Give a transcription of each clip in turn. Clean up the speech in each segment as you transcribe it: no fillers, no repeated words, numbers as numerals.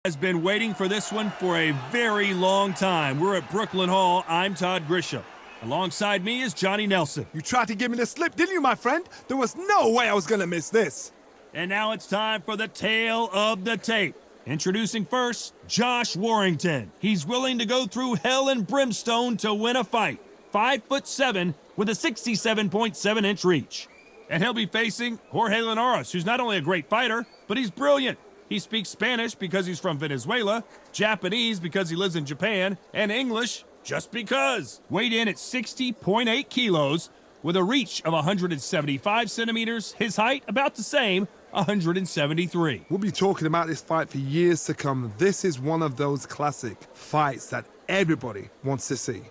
Has been waiting for this one for a very long time. We're at Brooklyn Hall. I'm Todd Grisham. Alongside me is Johnny Nelson. You tried to give me the slip, didn't you, my friend? There was no way I was gonna miss this. And now it's time for the tale of the tape. Introducing first, Josh Warrington. He's willing to go through hell and brimstone to win a fight. 5'7" with a 67.7-inch reach. And he'll be facing Jorge Linares, who's not only a great fighter, but he's brilliant. He speaks Spanish because he's from Venezuela, Japanese because he lives in Japan, and English just because. Weighed in at 60.8 kilos with a reach of 175 centimeters, his height about the same, 173. We'll be talking about this fight for years to come. This is one of those classic fights that everybody wants to see.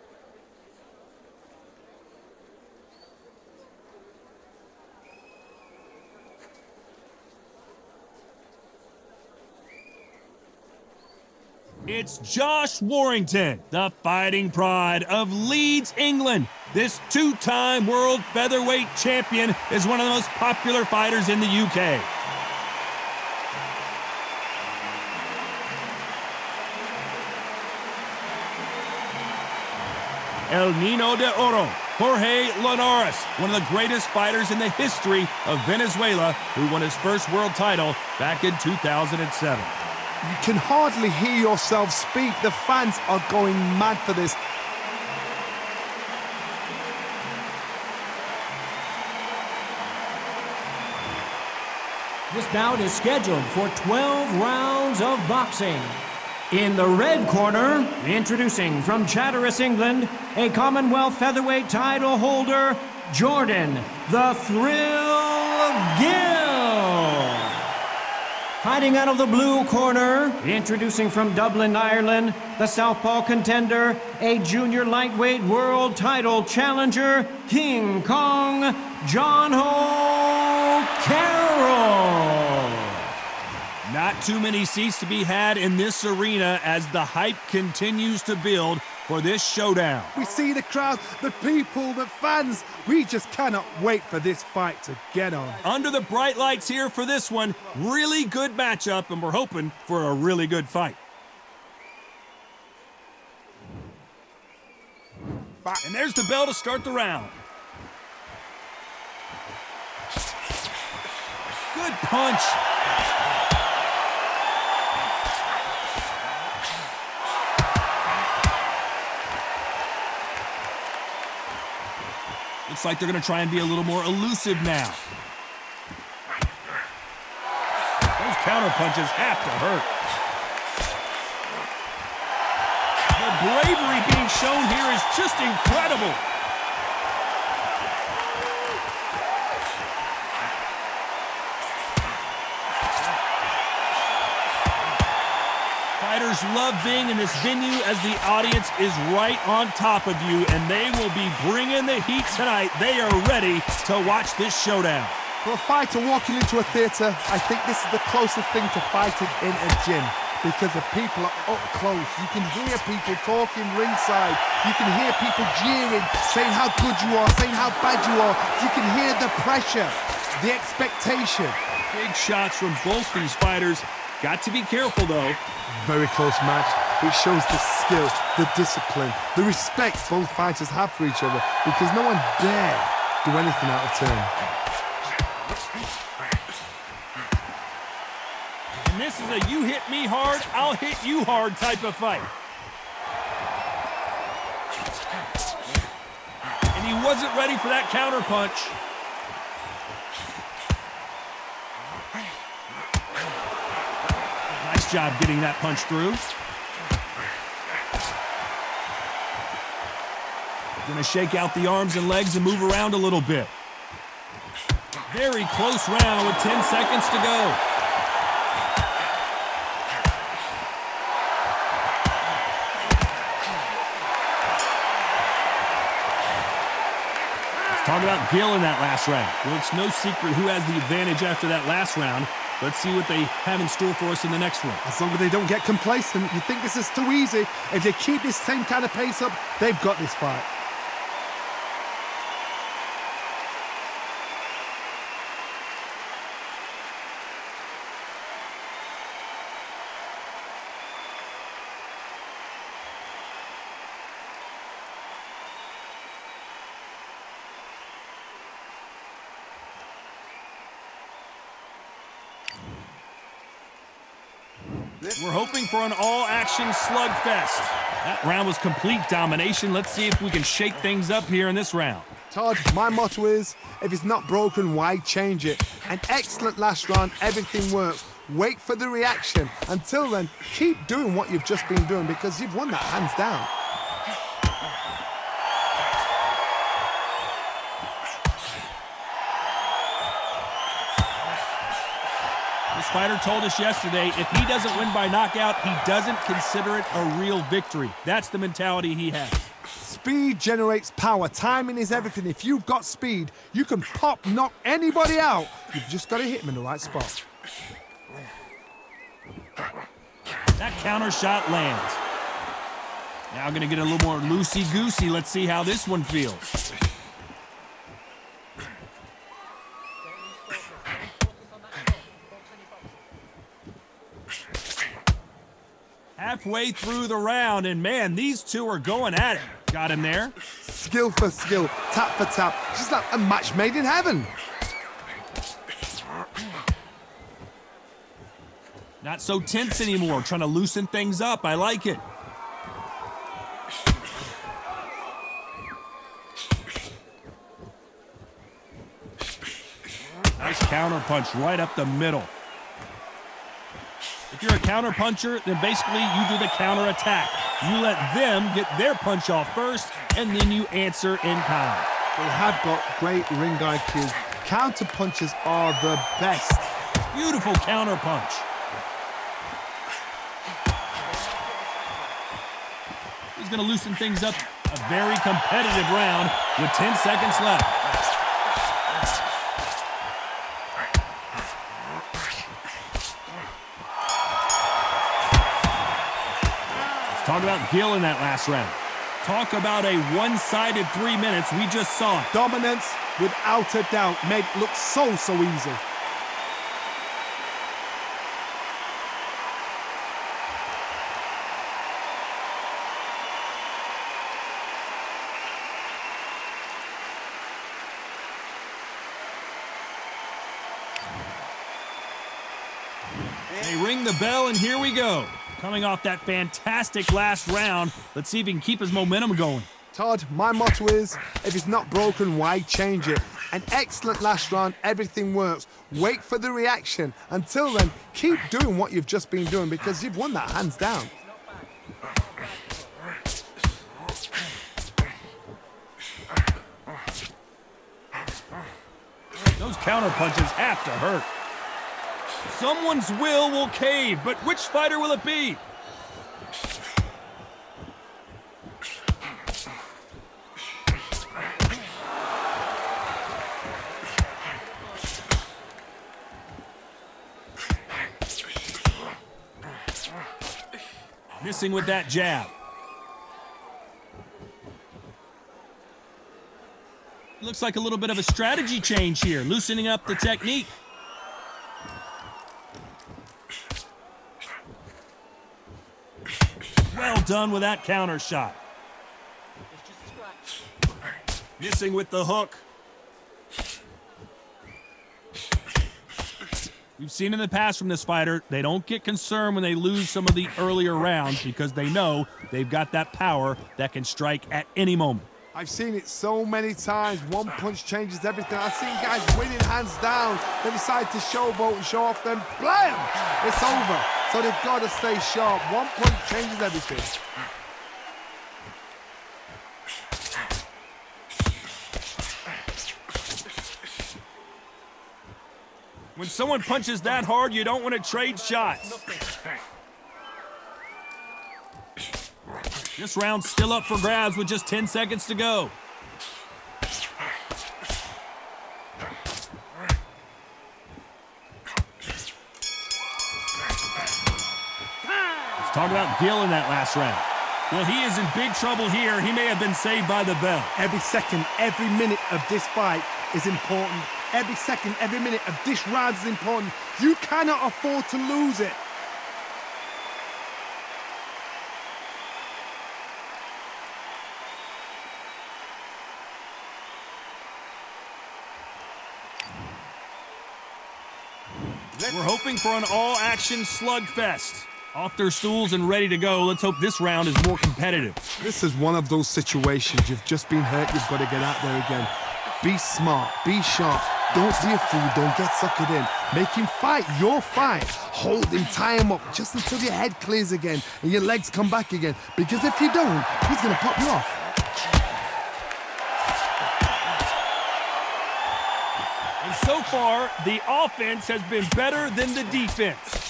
It's Josh Warrington, the fighting pride of Leeds, England. This two-time world featherweight champion is one of the most popular fighters in the UK. El Niño de Oro, Jorge Linares, one of the greatest fighters in the history of Venezuela, who won his first world title back in 2007. You can hardly hear yourself speak. The fans are going mad for this. This bout is scheduled for 12 rounds of boxing. In the red corner, introducing from Chatteris, England, a Commonwealth featherweight title holder, Jordan the Thrill Gill. Fighting out of the blue corner, introducing from Dublin, Ireland, the southpaw contender, a junior lightweight world title challenger, King Kong, John Ho Carroll. Not too many seats to be had in this arena as the hype continues to build for this showdown. We see the crowd, the people, the fans. We just cannot wait for this fight to get on. Under the bright lights here for this one, really good matchup, and we're hoping for a really good fight. And there's the bell to start the round. Good punch. Looks like they're going to try and be a little more elusive now. Those counter punches have to hurt. The bravery being shown here is just incredible. Fighters love being in this venue as the audience is right on top of you, and they will be bringing the heat tonight. They are ready to watch this showdown. For a fighter walking into a theatre, I think this is the closest thing to fighting in a gym because the people are up close. You can hear people talking ringside. You can hear people jeering, saying how good you are, saying how bad you are. You can hear the pressure, the expectation. Big shots from both these fighters. Got to be careful, though. Very close match. It shows the skill, the discipline, the respect both fighters have for each other because no one dare do anything out of turn. And this is a you hit me hard, I'll hit you hard type of fight. And he wasn't ready for that counter punch. Nice job getting that punch through. Gonna shake out the arms and legs and move around a little bit. Very close round with 10 seconds to go. Let's talk about Gill in that last round. Well, it's no secret who has the advantage after that last round. Let's see what they have in store for us in the next one. As long as they don't get complacent, you think this is too easy. If they keep this same kind of pace up, they've got this fight. We're hoping for an all-action slugfest. That round was complete domination. Let's see if we can shake things up here in this round. Todd, my motto is, if it's not broken, why change it? An excellent last round, everything works. Wait for the reaction. Until then, keep doing what you've just been doing because you've won that hands down. This fighter told us yesterday, if he doesn't win by knockout, he doesn't consider it a real victory. That's the mentality he has. Speed generates power. Timing is everything. If you've got speed, you can knock anybody out. You've just got to hit them in the right spot. That counter shot lands. Now going to get a little more loosey-goosey. Let's see how this one feels. Halfway through the round, and man, these two are going at it. Got him there. Skill for skill, tap for tap. Just like a match made in heaven. Not so tense anymore, trying to loosen things up. I like it. Nice counter punch right up the middle. If you're a counter puncher, then basically you do the counter attack. You let them get their punch off first, and then you answer in kind. They have got great ring IQ. Counter punches are the best. Beautiful counter punch. He's going to loosen things up. A very competitive round with 10 seconds left. Talk about Gill in that last round. Talk about a one-sided 3 minutes. We just saw it. Dominance, without a doubt, made look so easy. They ring the bell, and here we go. Coming off that fantastic last round, let's see if he can keep his momentum going. Todd, my motto is, if it's not broken, why change it? An excellent last round, everything works. Wait for the reaction. Until then, keep doing what you've just been doing because you've won that hands down. Those counter punches have to hurt. Someone's will cave, but which fighter will it be? Missing with that jab. Looks like a little bit of a strategy change here, loosening up the technique. Well done with that counter shot. Missing with the hook. We've seen in the past from this fighter, they don't get concerned when they lose some of the earlier rounds because they know they've got that power that can strike at any moment. I've seen it so many times. One punch changes everything. I've seen guys winning hands down. They decide to showboat and show off them. Blam! It's over. So they've got to stay sharp. One punch changes everything. When someone punches that hard, you don't want to trade shots. This round's still up for grabs with just 10 seconds to go. Let's talk about Gill in that last round. Well, he is in big trouble here. He may have been saved by the bell. Every second, every minute of this fight is important. Every second, every minute of this round is important. You cannot afford to lose it. We're hoping for an all-action slugfest. Off their stools and ready to go. Let's hope this round is more competitive. This is one of those situations. You've just been hurt. You've got to get out there again. Be smart. Be sharp. Don't be a fool. Don't get suckered in. Make him fight your fight. Hold him. Tie him up just until your head clears again and your legs come back again. Because if you don't, he's going to pop you off. And so far, the offense has been better than the defense.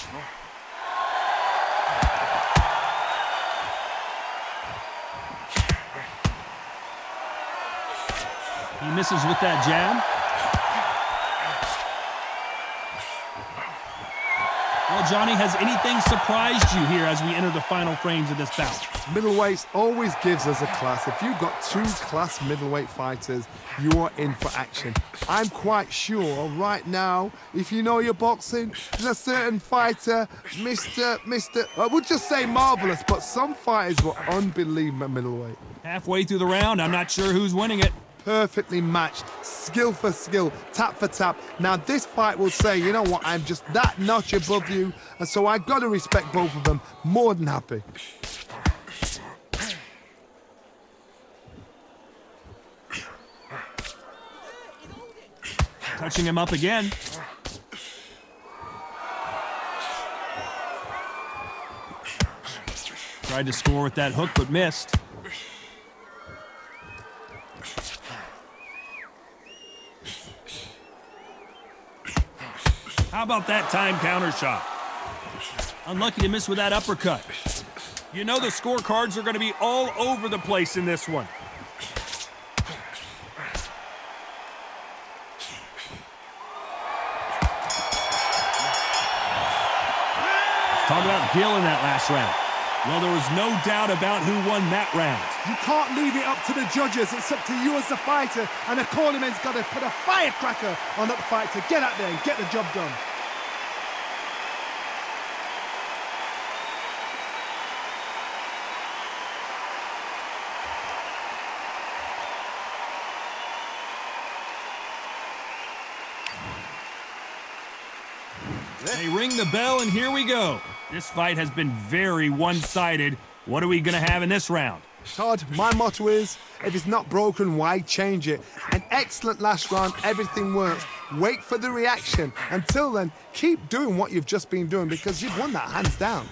He misses with that jab. Well, Johnny, has anything surprised you here as we enter the final frames of this bout? Middleweights always gives us a class. If you've got two class middleweight fighters, you are in for action. I'm quite sure right now, if you know your boxing, there's a certain fighter, I would just say marvelous, but some fighters were unbelievable at middleweight. Halfway through the round, I'm not sure who's winning it. Perfectly matched, skill for skill, tap for tap. Now this fight will say, you know what, I'm just that notch above you, and so I got to respect both of them. More than happy. Touching him up again. Tried to score with that hook, but missed. How about that time counter shot? Unlucky to miss with that uppercut. You know the scorecards are going to be all over the place in this one. Let's talk about Gill in that last round. Well, there was no doubt about who won that round. You can't leave it up to the judges. It's up to you as the fighter, and the cornerman's got to put a firecracker on that fight to get out there and get the job done. They ring the bell, and here we go. This fight has been very one-sided. What are we going to have in this round? Todd, my motto is, if it's not broken, why change it? An excellent last round, everything works. Wait for the reaction. Until then, keep doing what you've just been doing because you've won that hands down.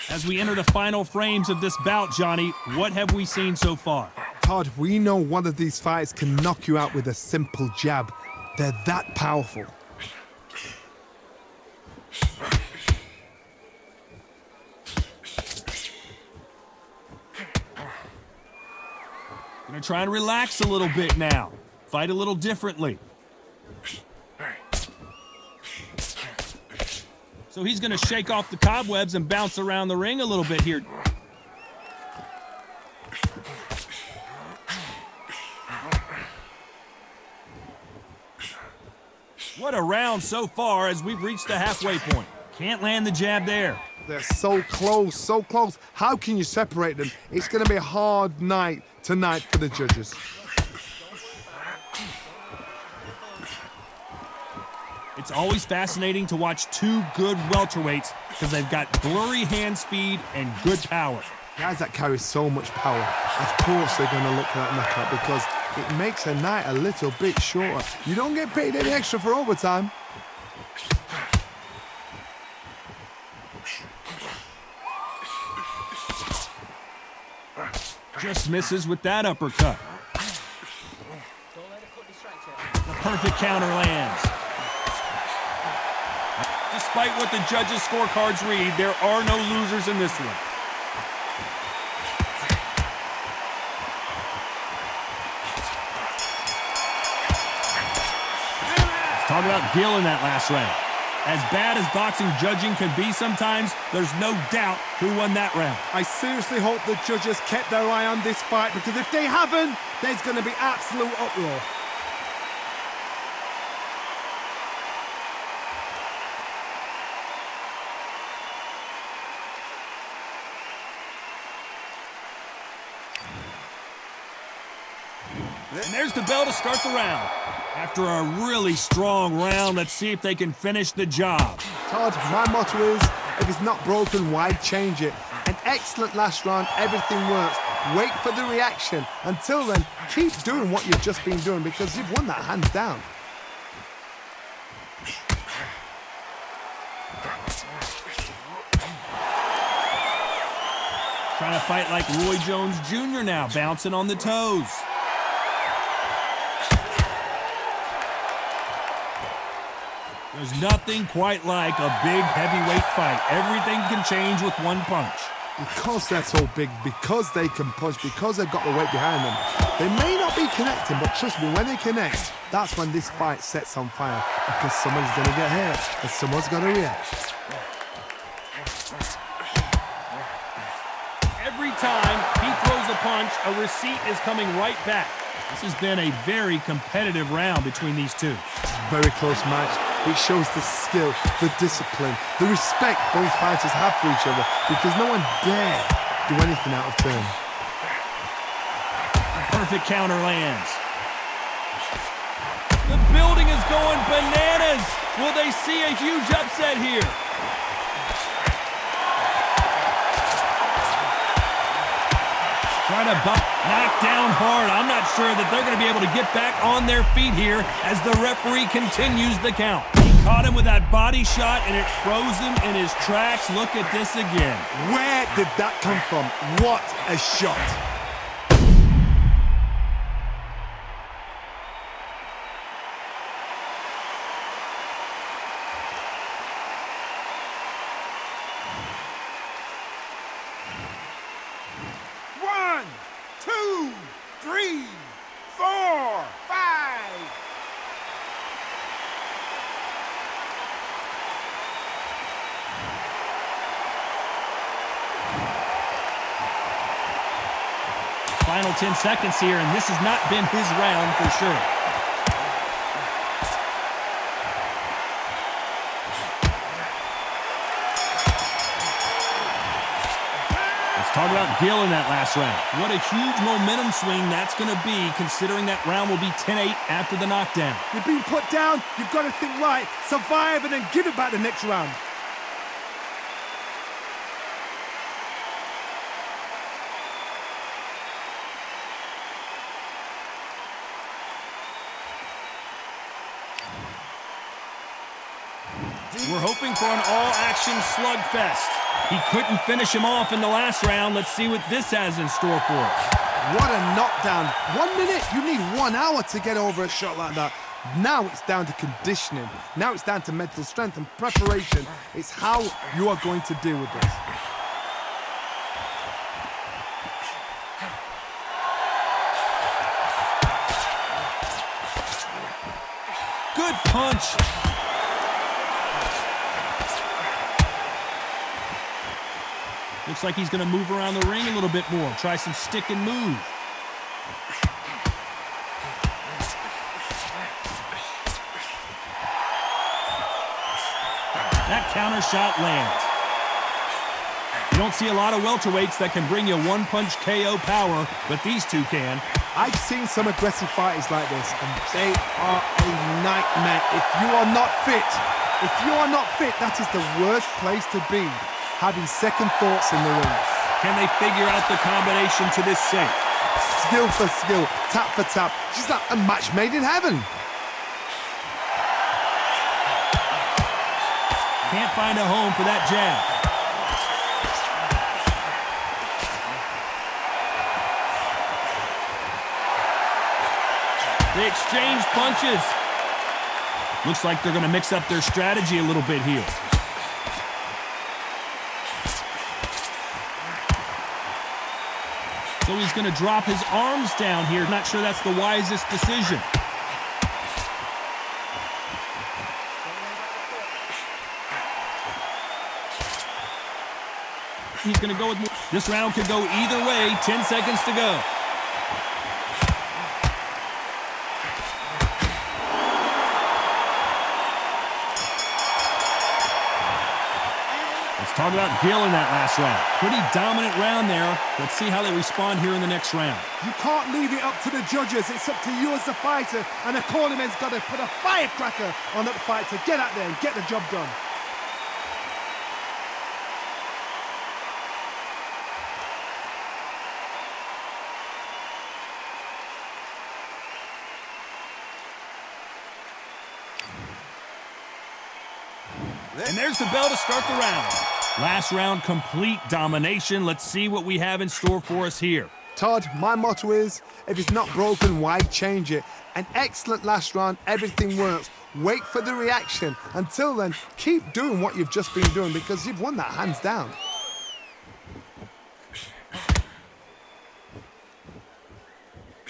As we enter the final frames of this bout, Johnny, what have we seen so far? Todd, we know one of these fights can knock you out with a simple jab. They're that powerful. Gonna try and relax a little bit now. Fight a little differently. So he's gonna shake off the cobwebs and bounce around the ring a little bit here. What a round so far as we've reached the halfway point. Can't land the jab there. They're so close, so close. How can you separate them? It's going to be a hard night tonight for the judges. It's always fascinating to watch two good welterweights because they've got blurry hand speed and good power. Guys that carry so much power, of course they're going to look for that knockout because it makes a night a little bit shorter. You don't get paid any extra for overtime. Just misses with that uppercut. The perfect counter lands. Despite what the judges' scorecards read, there are no losers in this one. Talk about Gill in that last round. As bad as boxing judging can be sometimes, there's no doubt who won that round. I seriously hope the judges kept their eye on this fight because if they haven't, there's going to be absolute uproar. And there's the bell to start the round. After a really strong round, let's see if they can finish the job. Todd, my motto is, if it's not broken, why change it? An excellent last round, everything works. Wait for the reaction. Until then, keep doing what you've just been doing because you've won that hands down. Trying to fight like Roy Jones Jr. now, bouncing on the toes. There's nothing quite like a big heavyweight fight. Everything can change with one punch. Because they're so big, because they can punch, because they've got the weight behind them, they may not be connecting, but trust me, when they connect, that's when this fight sets on fire, because someone's going to get hurt and someone's going to react. Every time he throws a punch, a receipt is coming right back. This has been a very competitive round between these two. Very close match. It shows the skill, the discipline, the respect both fighters have for each other because no one dare do anything out of turn. Perfect counter lands. The building is going bananas. Will they see a huge upset here? Trying to knock down hard. I'm not sure that they're going to be able to get back on their feet here as the referee continues the count. He caught him with that body shot, and it froze him in his tracks. Look at this again. Where did that come from? What a shot. Final 10 seconds here, and this has not been his round for sure. Let's talk about Gill in that last round. What a huge momentum swing that's going to be, considering that round will be 10-8 after the knockdown. You've been put down, you've got to think right, survive, and then give it back the next round. We're hoping for an all-action slugfest. He couldn't finish him off in the last round. Let's see what this has in store for us. What a knockdown. 1 minute, you need 1 hour to get over a shot like that. Now it's down to conditioning. Now it's down to mental strength and preparation. It's how you are going to deal with this. Good punch. Looks like he's going to move around the ring a little bit more. Try some stick and move. That counter shot lands. You don't see a lot of welterweights that can bring you one-punch KO power, but these two can. I've seen some aggressive fighters like this, and they are a nightmare. If you are not fit, that is the worst place to be. Having second thoughts in the ring. Can they figure out the combination to this safe? Skill for skill, tap for tap. Just like a match made in heaven. Can't find a home for that jab. They exchange punches. Looks like they're going to mix up their strategy a little bit here. So he's going to drop his arms down here. Not sure that's the wisest decision. He's going to go with more. This round could go either way. 10 seconds to go. Let's Talk about Gill in that last round. Pretty dominant round there. Let's see how they respond here in the next round. You can't leave it up to the judges. It's up to you as the fighter, and the cornerman's got to put a firecracker on that fight to get out there and get the job done. And there's the bell to start the round. Last round, complete domination. Let's see what we have in store for us here. Todd, my motto is, if it's not broken, why change it? An excellent last round, everything works. Wait for the reaction. Until then, keep doing what you've just been doing because you've won that hands down.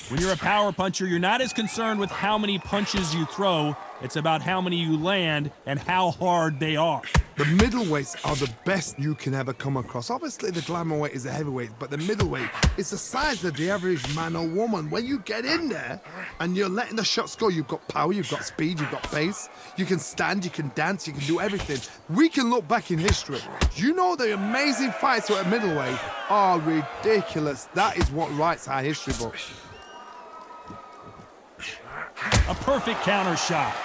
When you're a power puncher, you're not as concerned with how many punches you throw. It's about how many you land and how hard they are. The middleweights are the best you can ever come across. Obviously, the glamour weight is the heavyweight, but the middleweight is the size of the average man or woman. When you get in there and you're letting the shots go, you've got power, you've got speed, you've got pace. You can stand, you can dance, you can do everything. We can look back in history. You know the amazing fights at middleweight are ridiculous. That is what writes our history books. A perfect counter shot.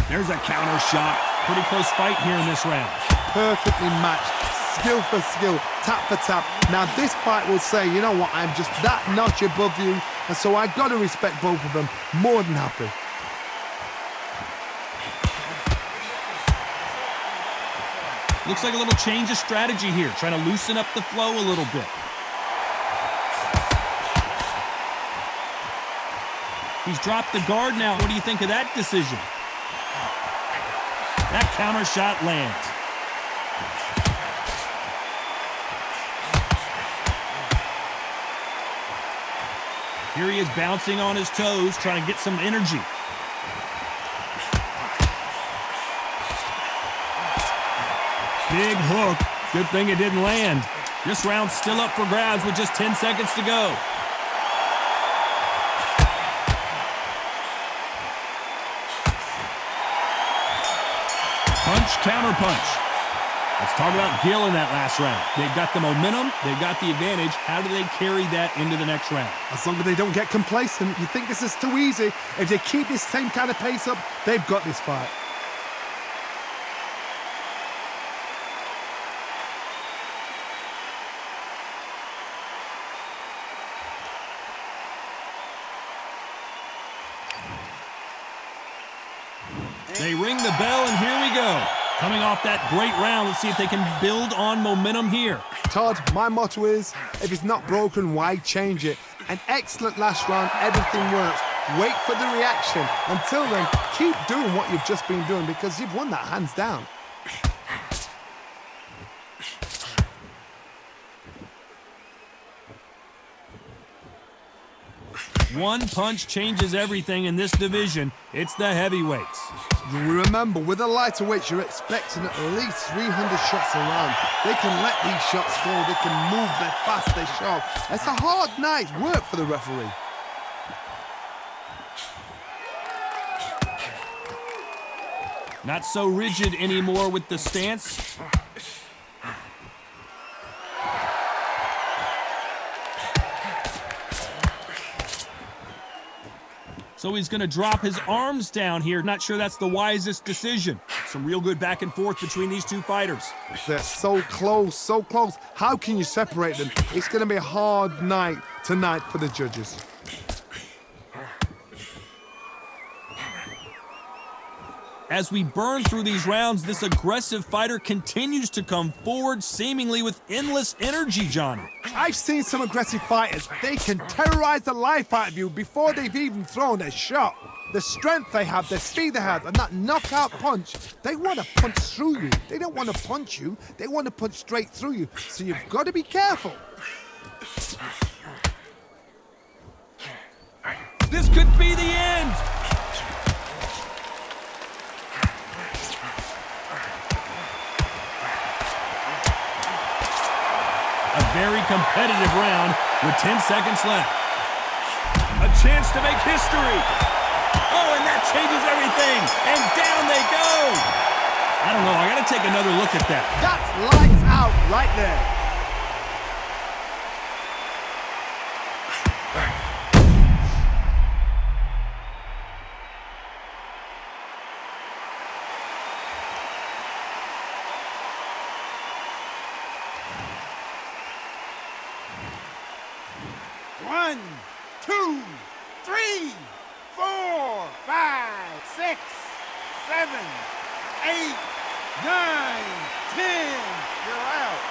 There's a counter shot. Pretty close fight here in this round. Perfectly matched, skill for skill, tap for tap. Now this fight will say, you know what, I'm just that notch above you, and so I got to respect both of them. More than happy. Looks like a little change of strategy here, trying to loosen up the flow a little bit. He's dropped the guard now. What do you think of that decision? That counter shot lands. Here he is bouncing on his toes, trying to get some energy. Big hook. Good thing it didn't land. This round's still up for grabs with just 10 seconds to go. Punch, counter punch. Let's talk about Gill in that last round. They've got the momentum, they've got the advantage. How do they carry that into the next round? As long as they don't get complacent, you think this is too easy. If they keep this same kind of pace up, they've got this fight. They ring the bell, and here we go. Coming off that great round, let's see if they can build on momentum here. Todd, my motto is, if it's not broken, why change it? An excellent last round, everything works. Wait for the reaction. Until then, keep doing what you've just been doing because you've won that hands down. One punch changes everything in this division. It's the heavyweights. You remember, with the lighterweights, you're expecting at least 300 shots around. They can let these shots go. They can move. They're fast. They're sharp. It's a hard night's work for the referee. Not so rigid anymore with the stance. So he's going to drop his arms down here. Not sure that's the wisest decision. Some real good back and forth between these two fighters. They're so close, so close. How can you separate them? It's going to be a hard night tonight for the judges. As we burn through these rounds, this aggressive fighter continues to come forward, seemingly with endless energy, Johnny. I've seen some aggressive fighters. They can terrorize the life out of you before they've even thrown a shot. The strength they have, the speed they have, and that knockout punch, they want to punch through you. They don't want to punch you. They want to punch straight through you. So you've got to be careful. This could be the end. A very competitive round with 10 seconds left. A chance to make history. Oh, and that changes everything. And down they go. I don't know. I got to take another look at that. That's lights out right there. One, two, three, 4, 5, 6, 7, 8, 9, 10. You're out.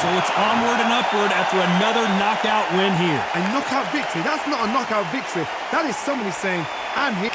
So it's onward and upward after another knockout win here. A knockout victory? That's not a knockout victory. That is somebody saying, I'm here.